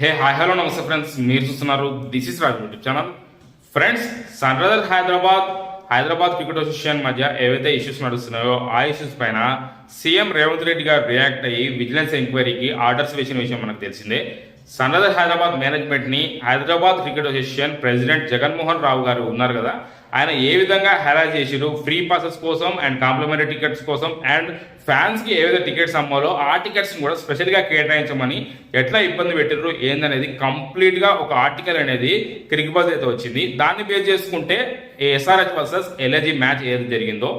Hi hello నమస్తే friends, మీరు చూస్తున్నారు this is Raju YouTube channel. Friends, Sunrisers Hyderabad cricket association మధ్య ఏవైతే ఇష్యూస్ నడుస్తున్నాయో ఆ ఇష్యూస్ పైన సీఎం రేవంత్ రెడ్డి గారు రియాక్ట్ అయ్యి విజిలెన్స్ ఎంక్వైరీకి ఆర్డర్స్ వేసిన విషయం మనకు తెలిసిందే. సన్ రైజర్స్ హైదరాబాద్ మేనేజ్మెంట్ ని Hyderabad cricket association president Jaganmohan Rao గారు ఉన్నారు కదా, ఆయన ఏ విధంగా హెరాస్ చేసిరు, ఫ్రీ పాసెస్ కోసం అండ్ కాంప్లిమెంటరీ టికెట్స్ కోసం అండ్ ఫ్యాన్స్ కి ఏవైతే టికెట్స్ అమ్మాలో ఆ టికెట్స్ కూడా స్పెషల్ గా కేటాయించమని ఎట్లా ఇబ్బంది పెట్టిర్రు ఏందనేది కంప్లీట్ గా ఒక ఆర్టికల్ అనేది క్రికెట్ అయితే వచ్చింది. దాన్ని బేస్ చేసుకుంటే ఎస్ఆర్హెచ్ వర్సెస్ ఎల్ఐజీ మ్యాచ్ ఏది జరిగిందో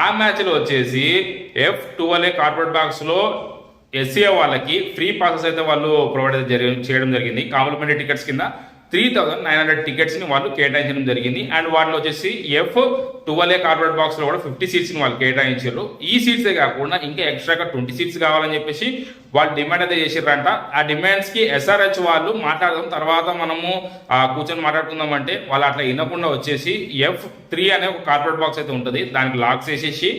ఆ మ్యాచ్ లో వచ్చేసి F12A కార్పొరేట్ బాక్స్ లో ఎస్సీఏ వాళ్ళకి ఫ్రీ పాసెస్ అయితే వాళ్ళు ప్రొవైడ్ చేయడం జరిగింది. కాంప్లిమెంటరీ టికెట్స్ కింద 3,900 టికెట్స్ ని వాళ్ళు కేటాయించడం జరిగింది. అండ్ వాటిలో వచ్చేసి F12A కార్పొరేట్ బాక్స్ లో కూడా 50 సీట్స్ ని వాళ్ళు కేటాయించారు. ఈ సీట్సే కాకుండా ఇంకా ఎక్స్ట్రాగా 20 సీట్స్ కావాలని చెప్పేసి వాళ్ళు డిమాండ్ అయితే చేసిర్రంట. ఆ డిమాండ్స్ కి ఎస్ఆర్హెచ్ వాళ్ళు మాట్లాడదాం, తర్వాత మనము కూర్చొని మాట్లాడుకుందాం అంటే వాళ్ళు అట్లా వినకుండా వచ్చేసి F3 అనే ఒక కార్పొరేట్ బాక్స్ అయితే ఉంటుంది, దానికి లాక్స్ వేసేసి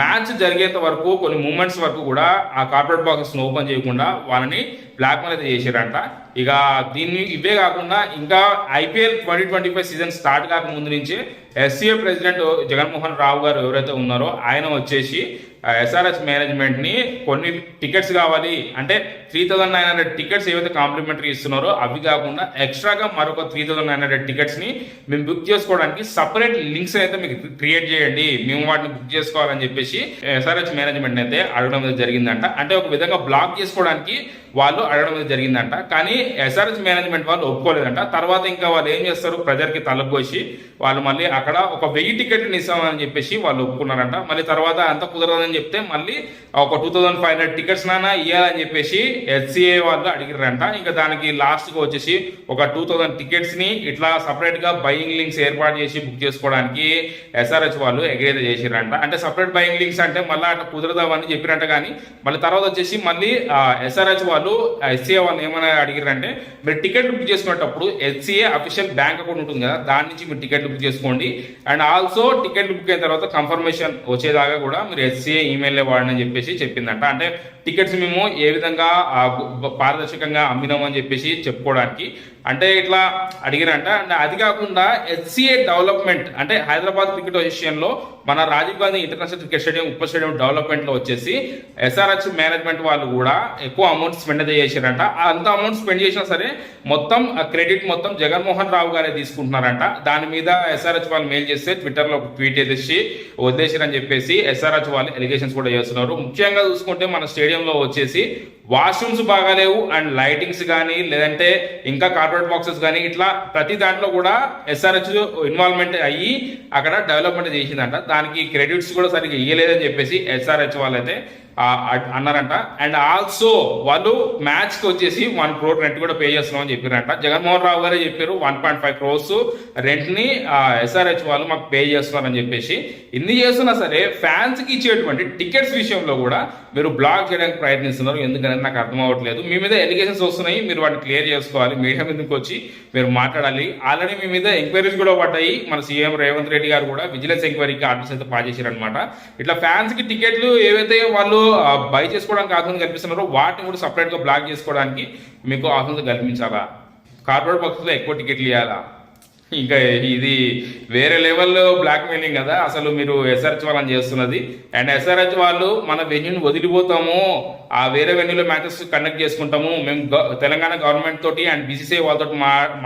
మ్యాచ్ జరిగేంత వరకు కొన్ని మూమెంట్స్ వరకు కూడా ఆ కార్పొరేట్ బాక్సెస్ ఓపెన్ చేయకుండా వాళ్ళని బ్లాక్ మెయిల్ అయితే చేసిరంట. ఇక దీన్ని ఇవే కాకుండా ఇంకా IPL 2025 సీజన్ స్టార్ట్ కాక ముందు నుంచి ఎస్సీఏ ప్రెసిడెంట్ జగన్మోహన్ రావు గారు ఎవరైతే ఉన్నారో ఆయన వచ్చేసి ఎస్ఆర్హెచ్ మేనేజ్మెంట్ ని కొన్ని టికెట్స్ కావాలి అంటే 3,900 టికెట్స్ ఏవైతే కాంప్లిమెంటరీ ఇస్తున్నారో అవి కాకుండా ఎక్స్ట్రాగా మరొక 3,900 టికెట్స్ ని మేము బుక్ చేసుకోవడానికి సపరేట్ లింక్స్ అయితే మీకు క్రియేట్ చేయండి, మేము వాటిని బుక్ చేసుకోవాలని చెప్పేసి ఎస్ఆర్హెచ్ మేనేజ్మెంట్ అయితే అడగడం జరిగిందంట. అంటే ఒక విధంగా బ్లాక్ చేసుకోవడానికి వాళ్ళు అడగడం జరిగిందంట. కానీ ఎస్ఆర్హెచ్ మేనేజ్మెంట్ వాళ్ళు ఒప్పుకోలేదంట. తర్వాత ఇంకా వాళ్ళు ఏం చేస్తారు, ప్రజలకి తలపోసి వాళ్ళు మళ్ళీ అక్కడ ఒక 1000 టికెట్లు ఇస్తామని చెప్పేసి వాళ్ళు ఒప్పుకున్నారంట. మళ్ళీ తర్వాత అంత కుదరదని చెప్తే మళ్ళీ ఒక 2,500 టికెట్స్ నానా ఇవ్వాలని చెప్పేసి HCA వాళ్ళు అడిగిరంట. ఇంకా దానికి లాస్ట్ గా వచ్చేసి ఒక 2,000 టికెట్స్ ని ఇట్లా సపరేట్ గా బయింగ్ లింక్స్ ఏర్పాటు చేసి బుక్ చేసుకోవడానికి ఎస్ఆర్హెచ్ వాళ్ళు అగ్రీ చేసిరంట. అంటే సపరేట్ బయింగ్ లింక్స్ అంటే మళ్ళీ అట్లా కుదరదామని చెప్పిరంట. కానీ మళ్ళీ తర్వాత వచ్చేసి మళ్ళీ ఎస్ఆర్హెచ్ వాళ్ళు HCA వాళ్ళు ఏమైనా అడిగిరంటే మీరు టికెట్ బుక్ చేసుకునేటప్పుడు HCA అఫీషియల్ బ్యాంక్ అకౌంట్ ఉంటుంది కదా, దాని నుంచి మీరు టికెట్ బుక్ చేసుకోండి. అండ్ ఆల్సో టికెట్ బుక్ అయిన తర్వాత కన్ఫర్మేషన్ వచ్చేదాకా కూడా మీరు HCA ఈమెయిల్ వాడని చెప్పేసి చెప్పిందంట. అంటే టికెట్స్ మేము ఏ విధంగా పారదర్శకంగా అమ్మినామని చెప్పేసి చెప్పుకోవడానికి అంటే ఇట్లా అడిగిరంట. అంటే అది కాకుండా HCA డెవలప్మెంట్ అంటే హైదరాబాద్ క్రికెట్ అసోసియేషన్ లో మన Rajiv Gandhi international cricket stadium ఉప స్టేడియం డెవలప్మెంట్ లో వచ్చేసి ఎస్ఆర్హెచ్ మేనేజ్మెంట్ వాళ్ళు కూడా ఎక్కువ అమౌంట్ స్పెండ్ అయితే చేశారంట. అంత అమౌంట్ స్పెండ్ చేసినా సరే మొత్తం క్రెడిట్ మొత్తం జగన్మోహన్ రావు గారే తీసుకుంటున్నారంట. దాని మీద ఎస్ఆర్హెచ్ వాళ్ళు మెయిల్ చేస్తే ట్విట్టర్ లో ట్వీట్ చేసి వదిలేసారని చెప్పేసి ఎస్ఆర్హెచ్ వాళ్ళు ఎలిగేషన్స్ కూడా చేస్తున్నారు. ముఖ్యంగా చూసుకుంటే మన స్టేడియంలో వచ్చేసి వాష్రూమ్స్ బాగాలేవు అండ్ లైటింగ్స్ కానీ లేదంటే ఇంకా కార్పొరేట్ బాక్సెస్ కానీ ఇట్లా ప్రతి దాంట్లో కూడా ఎస్ఆర్హెచ్ ఇన్వాల్వ్మెంట్ అయ్యి అక్కడ డెవలప్మెంట్ చేసిందంట. దానికి క్రెడిట్స్ కూడా సరిగ్గా ఇయ్యలేదని చెప్పేసి ఎస్ఆర్హెచ్ వాళ్ళైతే అన్నారంట. అండ్ ఆల్సో వాళ్ళు మ్యాచ్ కి వచ్చేసి 1 crore రెంట్ కూడా పే చేస్తున్నామని చెప్పారంట. జగన్మోహన్ రావు గారే చెప్పారు 1.5 crores రెంట్ ని ఎస్ఆర్హెచ్ వాళ్ళు మాకు పే చేస్తున్నారని చెప్పేసి. ఇన్ని చేస్తున్నా సరే ఫ్యాన్స్ కి ఇచ్చేటువంటి టికెట్స్ విషయంలో కూడా మీరు బ్లాక్ చేయడానికి ప్రయత్నిస్తున్నారు. ఎందుకంటే నాకు అర్థం అవ్వట్లేదు. మీ మీద ఎలిగేషన్స్ వస్తున్నాయి, మీరు వాటిని క్లియర్ చేసుకోవాలి, మీడియా మీదకి వచ్చి మీరు మాట్లాడాలి. ఆల్రెడీ మీ మీద ఎంక్వైరీస్ కూడా పడ్డాయి. మన సీఎం రేవంత్ రెడ్డి గారు కూడా విజిలెన్స్ ఎంక్వైరీకి ఆర్డర్స్ అయితే పాస్ చేశారనమాట. ఇట్లా ఫ్యాన్స్ కి టికెట్లు ఏవైతే వాళ్ళు బై చేసుకోవడానికి ఆఫర్ కల్పిస్తున్నారో వాటిని కూడా సపరేట్ గా బ్లాక్ చేసుకోవడానికి మీకు ఆఫర్ కల్పించాలా, కార్పొరేట్ బాక్స్ లో ఎక్కువ టికెట్లు ఇవ్వాలా, ఇంకా ఇది వేరే లెవెల్ బ్లాక్ మెయిలింగ్ కదా అసలు మీరు ఎస్ఆర్హెచ్ వాళ్ళని చేస్తున్నది. అండ్ ఎస్ఆర్హెచ్ వాళ్ళు మన వెన్యూని వదిలిపోతాము, ఆ వేరే వెన్యూలో మ్యాచెస్ కండక్ట్ చేసుకుంటాము, మేము తెలంగాణ గవర్నమెంట్ తోటి అండ్ BCCI వాళ్ళతో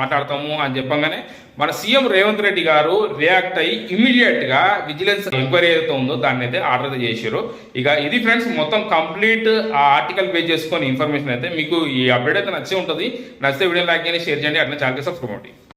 మాట్లాడతాము అని చెప్పగానే మన సీఎం రేవంత్ రెడ్డి గారు రియాక్ట్ అయ్యి ఇమీడియట్ గా విజిలెన్స్ ఎంక్వైరీ ఏదైతే ఉందో దాన్ని అయితే ఆర్డర్ చేశారు. ఇక ఇది ఫ్రెండ్స్ మొత్తం కంప్లీట్ ఆ ఆర్టికల్ బేస్ చేసుకొని ఇన్ఫర్మేషన్ అయితే మీకు ఈ అప్డేట్ అయితే నచ్చే ఉంటుంది. నచ్చితే వీడియో లైక్ చేయండి, షేర్ చేయండి, అట్లా ఛానల్కి సబ్స్క్రైబ్ అవ్వండి.